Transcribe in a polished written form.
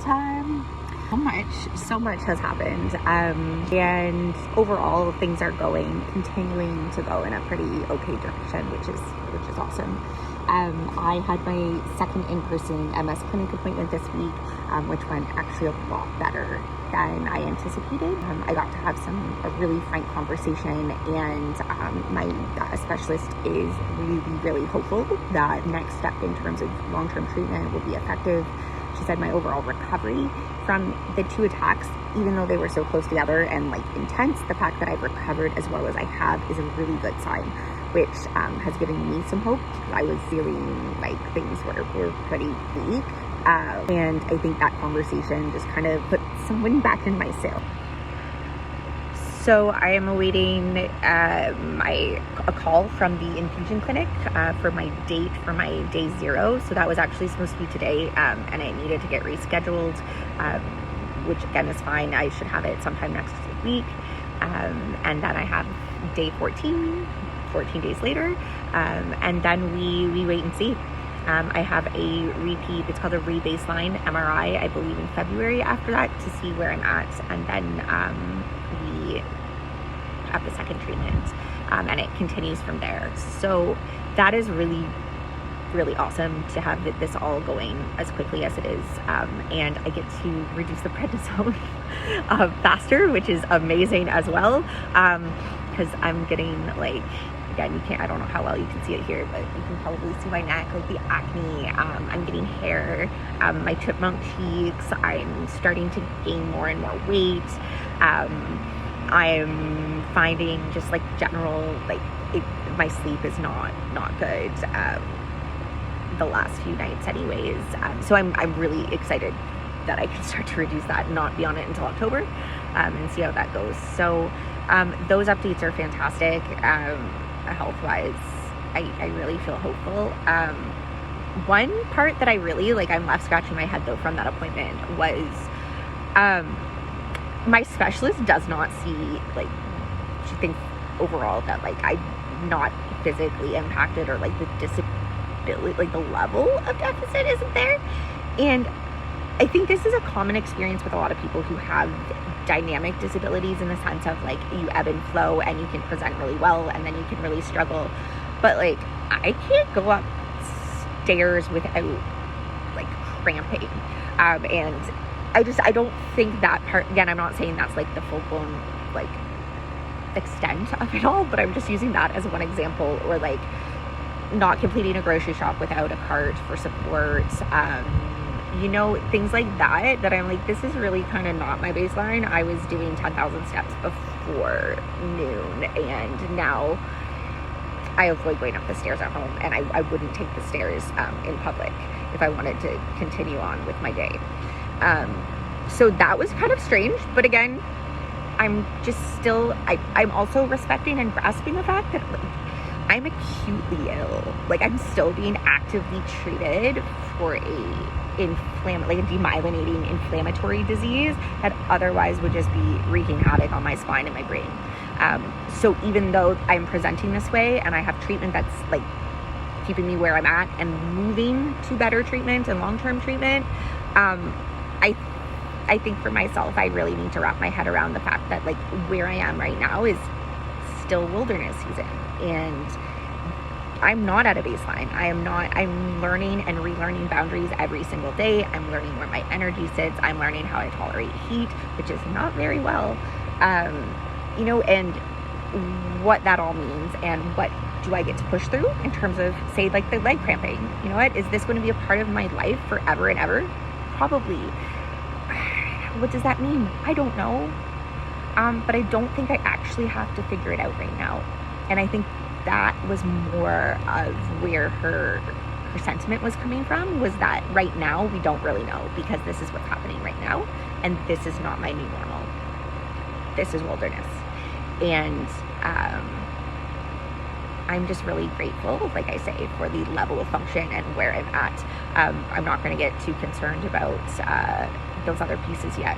So much has happened, and overall things are continuing to go in a pretty okay direction, which is awesome. I had my second in-person MS clinic appointment this week, which went actually a lot better than I anticipated. I got to have a really frank conversation, and my specialist is really hopeful that next step in terms of long-term treatment will be effective. She said my overall recovery from the two attacks, even though they were so close together and like intense, the fact that I've recovered as well as I have is a really good sign, which has given me some hope. I was feeling like things were pretty bleak, and I think that conversation just kind of put some wind back in my sail. So I am awaiting a call from the infusion clinic for my date for my day 0. So that was actually supposed to be today, and it needed to get rescheduled, which again is fine. I should have it sometime next week. And then I have day 14 days later, and then we wait and see. I have a repeat, it's called a re-baseline MRI, I believe in February after that, to see where I'm at, and then we have the second treatment, and it continues from there. So that is really awesome to have this all going as quickly as it is, and I get to reduce the prednisone faster, which is amazing as well, because I'm getting like, again, I don't know how well you can see it here, but you can probably see my neck, like the acne. I'm getting hair, my chipmunk cheeks. I'm starting to gain more and more weight. I'm finding just like general, like my sleep is not good the last few nights anyways. So I'm really excited that I can start to reduce that and not be on it until October, and see how that goes. So those updates are fantastic. Health-wise, I really feel hopeful. One part that I really I'm left scratching my head though from that appointment was my specialist does not see, she thinks overall that I'm not physically impacted, or the disability, the level of deficit isn't there. And I think this is a common experience with a lot of people who have dynamic disabilities, in the sense of you ebb and flow, and you can present really well and then you can really struggle. But I can't go up stairs without cramping, and I don't think that part, again, I'm not saying that's the full-blown extent of it all, but I'm just using that as one example. Or not completing a grocery shop without a cart for support, things like that I'm this is really kind of not my baseline. I was doing 10,000 steps before noon, and now I avoid going up the stairs at home, and I wouldn't take the stairs in public if I wanted to continue on with my day. So that was kind of strange, but again, I'm just still, I'm also respecting and grasping the fact that I'm acutely ill. I'm still being actively treated for a demyelinating inflammatory disease that otherwise would just be wreaking havoc on my spine and my brain. So even though I'm presenting this way and I have treatment that's keeping me where I'm at and moving to better treatment and long-term treatment, I think for myself, I really need to wrap my head around the fact that where I am right now is still wilderness season, and I'm not at a baseline. I'm learning and relearning boundaries every single day. I'm learning where my energy sits. I'm learning how I tolerate heat, which is not very well, and what that all means, and what do I get to push through in terms of, say, the leg cramping. You know what? Is this going to be a part of my life forever and ever? Probably. What does that mean? I don't know. But I don't think I actually have to figure it out right now. And I think that was more of where her sentiment was coming from, was that right now we don't really know, because this is what's happening right now, and this is not my new normal. This is wilderness. And I'm just really grateful, like I say, for the level of function and where I'm at. I'm not going to get too concerned about those other pieces yet.